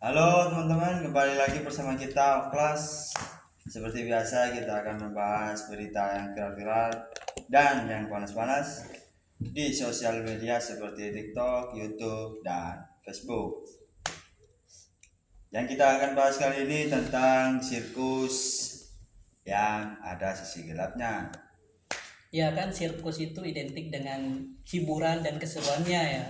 Halo teman-teman, kembali lagi bersama kita Kelas. Seperti biasa kita akan membahas berita yang viral-viral dan yang panas-panas di sosial media seperti TikTok, YouTube, dan Facebook. Yang kita akan bahas kali ini tentang sirkus yang ada sisi gelapnya. Ya kan, sirkus itu identik dengan hiburan dan keseruannya ya.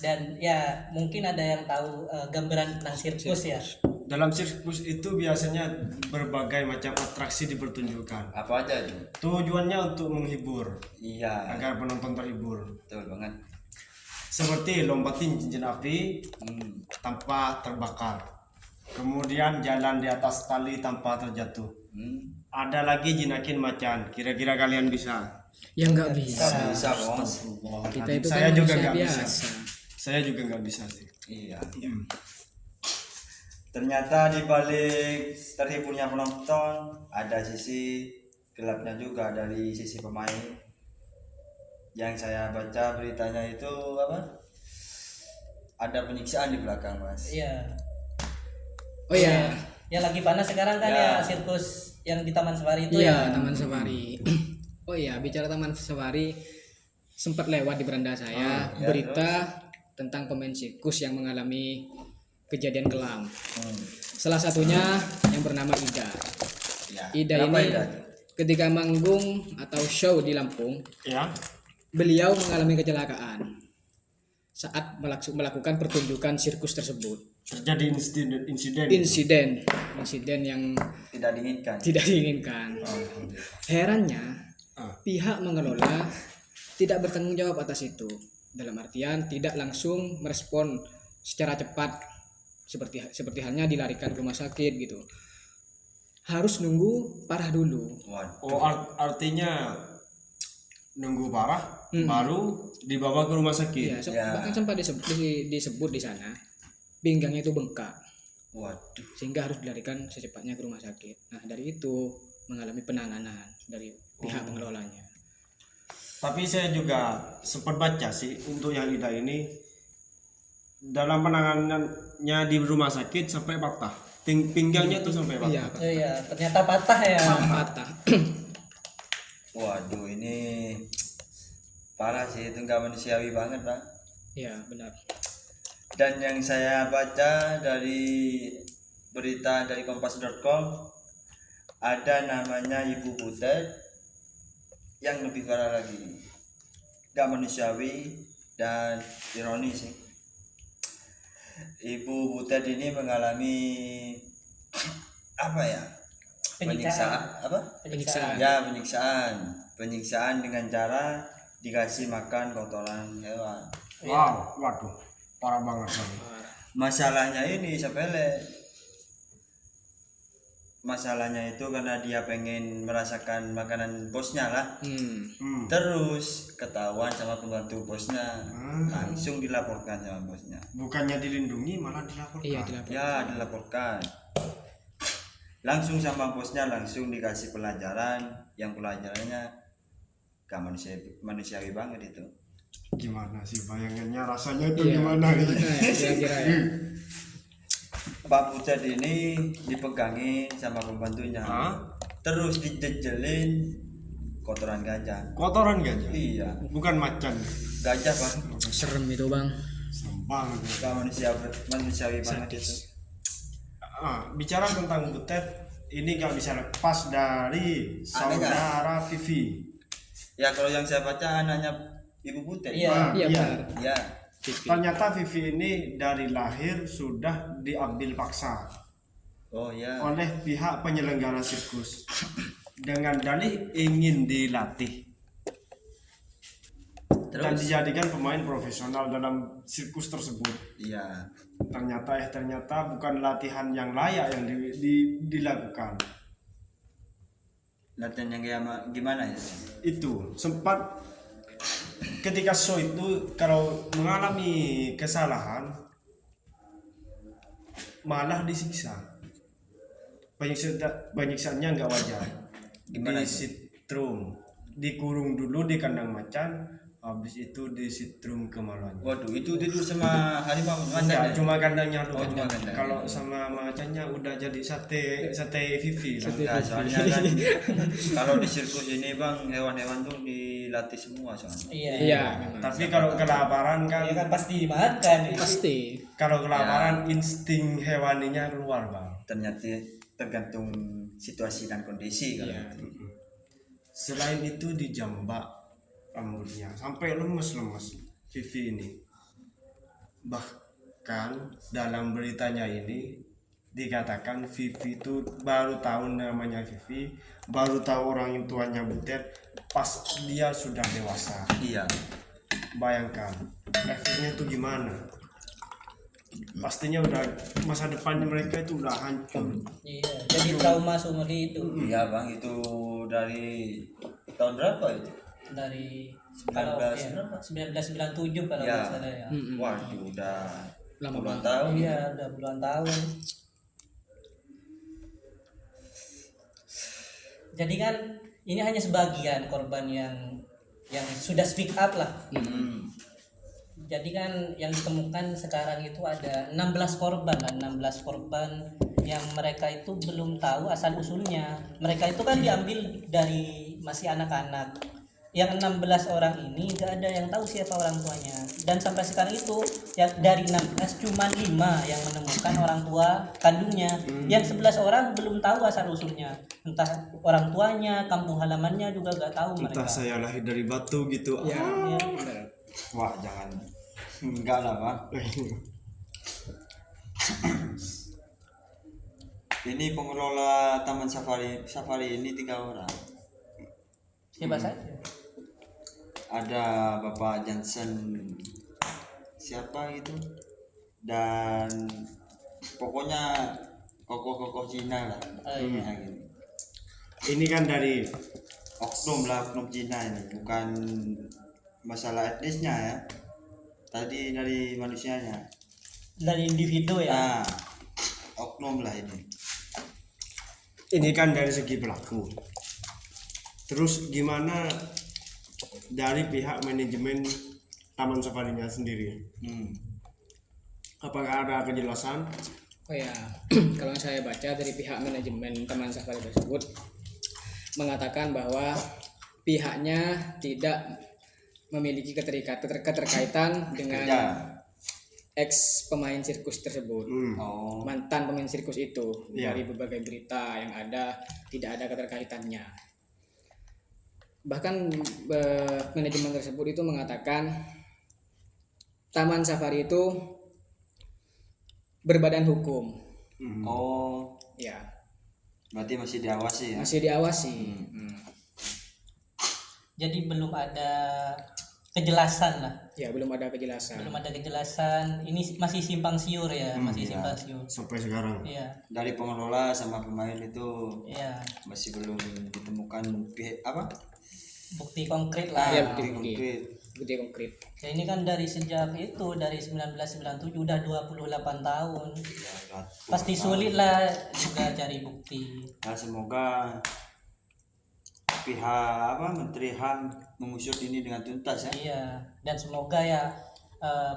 Dan ya mungkin ada yang tahu gambaran tentang sirkus ya. Dalam sirkus itu biasanya berbagai macam atraksi dipertunjukkan. Apa aja itu? Tujuannya untuk menghibur, Iya, agar penonton terhibur. betul banget. Seperti lompatin cincin api tanpa terbakar. Kemudian jalan di atas tali tanpa terjatuh. Ada lagi jinakin macan. Kira-kira kalian bisa? Ya nggak bisa. Bisa bos. Kita itu Saya kan juga manusia nggak bisa. biasa. Saya juga nggak bisa sih. Iya. Ternyata di balik terhiburnya penonton ada sisi gelapnya juga dari sisi pemain. Yang saya baca beritanya itu apa? Ada penyiksaan di belakang, Mas. Iya. Oh ya, Ya lagi panas sekarang kan Ya. ya sirkus yang di Taman Safari itu iya ya. Taman Safari. Oh iya, bicara Taman Safari, sempat lewat di beranda saya ya, berita tentang pemain sirkus yang mengalami kejadian kelam. Salah satunya yang bernama Ida. Ya. Ida Kenapa ini Ida? ketika manggung atau show di Lampung, Ya. beliau mengalami kecelakaan saat melakukan pertunjukan sirkus tersebut. Terjadi insiden. Insiden yang Tidak diinginkan. tidak diinginkan. Herannya, pihak mengelola tidak bertanggung jawab atas itu. Dalam artian tidak langsung merespon secara cepat seperti halnya dilarikan ke rumah sakit gitu. Harus nunggu parah dulu. Waduh. Oh, artinya nunggu parah baru dibawa ke rumah sakit. Ya, bahkan sempat disebut di sana pinggangnya itu bengkak Waduh. sehingga harus dilarikan secepatnya ke rumah sakit. Nah, dari itu mengalami penanganan dari pihak pengelolanya. Tapi saya juga sempat baca sih untuk yang Ida ini dalam penanganannya di rumah sakit sampai patah. Pinggangnya tuh sampai patah. Iya, Oh iya, ternyata patah ya. patah. Waduh, ini parah sih, itu nggak manusiawi banget, Pak. Iya, benar. Dan yang saya baca dari berita dari kompas.com, ada namanya Ibu Butet yang lebih parah lagi, gak manusiawi dan ironis sih. Ibu Butet ini mengalami apa ya, penyiksaan apa Penyiksaan. ya, penyiksaan dengan cara dikasih makan kotoran hewan. Wow, waduh, parah banget. Masalahnya ini sepele. Masalahnya itu karena dia pengen merasakan makanan bosnya lah. Terus ketahuan sama pembantu bosnya. Langsung dilaporkan sama bosnya. Bukannya dilindungi malah dilaporkan. Iya, dilaporkan. Ya, dilaporkan. Langsung sama bosnya, langsung dikasih pelajaran. Yang pelajarannya gak manusiawi banget itu. Gimana sih bayangannya, rasanya itu Iya, gimana nih? ya, kira-kira ya. Pak Butet ini dipegangin sama pembantunya. Terus dijejelin kotoran gajah. Kotoran gajah? Iya, Bukan macan. gajah Bang. Serem itu, Bang. Sembang. Gak manusiawi banget itu. Bicara tentang Butet, ini gak bisa lepas dari saudara Vivi. Ya, kalau yang saya baca anaknya Ibu Butet. Iya. Iya, benar. Ya. Ternyata Vivi ini dari lahir sudah diambil paksa Oh ya. oleh pihak penyelenggara sirkus dengan dalih ingin dilatih dan Terus dijadikan pemain profesional dalam sirkus tersebut. iya. Ternyata bukan latihan yang layak yang dilakukan. Latihan yang gimana ya? Itu sempat ketika show itu kalau mengalami kesalahan malah disiksa. Penyiksaannya nggak wajar. Gimana Di itu? setrum, dikurung dulu di kandang macan, habis itu disetrum ke maluannya. Waduh, itu tidur sama harimau macan Enggak, ya? cuma kandangnya doang. cuma kandang. Kalau sama macannya udah jadi sate Vivi lah. Nah, soalnya kan kalau di sirkus ini bang, hewan-hewan tuh dilatih semua soalnya. Iya. Iya, memang. Tapi kalau kelaparan kan, Ya kan pasti dimakan. Pasti. kalau kelaparan insting hewaninya keluar bang. Ternyata tergantung situasi dan kondisi kalau itu. Selain itu dijambak rambutnya sampai lemes-lemes Vivi ini. Bahkan dalam beritanya ini dikatakan Vivi itu baru tahu namanya Vivi, baru tahu orang tuanya Butet pas dia sudah dewasa. Iya. Bayangkan efeknya itu gimana? Pastinya udah masa depannya mereka itu udah hancur. Iya, jadi trauma seumur hidup. Iya bang, itu dari tahun berapa itu? Dari 19 kalau berapa? 1997 kalau Ya. nggak salah ya. Waduh, udah Lama puluhan banget. tahun. Iya, udah puluhan tahun. Jadi kan ini hanya sebagian korban yang sudah speak up lah. Hmm. Jadi kan yang ditemukan sekarang itu ada 16 korban lah, 16 korban yang mereka itu belum tahu asal usulnya. Mereka itu kan diambil dari masih anak-anak. Yang 16 orang ini gak ada yang tahu siapa orang tuanya. Dan sampai sekarang itu ya dari 16 cuma 5 yang menemukan orang tua kandungnya. Yang 11 orang belum tahu asal usulnya. Entah orang tuanya, kampung halamannya juga gak tahu mereka. Entah saya lahir dari batu gitu. Ya, Ya. benar. Wah, jangan. Enggak lah bang. Ini pengelola Taman Safari ini 3 orang. Siapa saja? Ada Bapak Johnson siapa itu, dan pokoknya kokoh-kokoh Cina lah. Iya. Yang ini. Ini kan dari Oknum lah, oknum Cina ini, bukan masalah etnisnya ya. Tadi dari manusianya. Dari individu ya. Nah, oknum lah ini. ini kan dari segi pelaku. Terus gimana dari pihak manajemen Taman Safarinya sendiri? Apakah ada kejelasan? Oh ya, kalau saya baca dari pihak manajemen Taman Safari tersebut mengatakan bahwa pihaknya tidak memiliki keterkaitan dengan Kerja. ex pemain sirkus tersebut. Oh. Mantan pemain sirkus itu. Iya. Dari berbagai berita yang ada tidak ada keterkaitannya. Bahkan manajemen tersebut itu mengatakan Taman Safari itu berbadan hukum. Oh, Ya, berarti masih diawasi ya. masih diawasi. Jadi belum ada kejelasan lah. Ya, belum ada kejelasan. Belum ada kejelasan. Ini masih simpang siur ya, masih iya. simpang siur. Sampai sekarang. Iya, Dari pengelola sama pemain itu iya. masih belum ditemukan apa? Bukti konkret lah. Iya, Bukti bukti. konkret. Bukti konkret. Ya, ini kan dari sejak itu dari 1997 udah 28 tahun. Ya, udah Pasti 20 sulit lah juga cari bukti. Nah, semoga pihak Menteri HAM mengusut ini dengan tuntas ya. Iya, dan semoga ya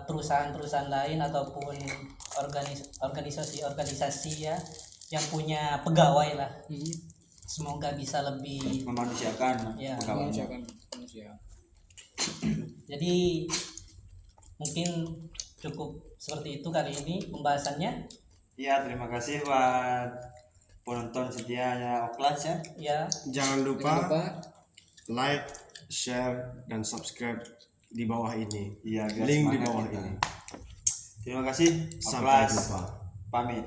perusahaan-perusahaan lain ataupun organisasi ya yang punya pegawai lah. Semoga bisa lebih Memanusiakan Ya, pegawainya. Manusia. Jadi mungkin cukup seperti itu kali ini pembahasannya. Ya, terima kasih buat penonton setianya Oklas ya. Ya, Jangan lupa Lupa like, share, dan subscribe di bawah ini. Iya, biar Link di semangat bawah kita. ini. Terima kasih Sampai Oklas. jumpa. Pamit.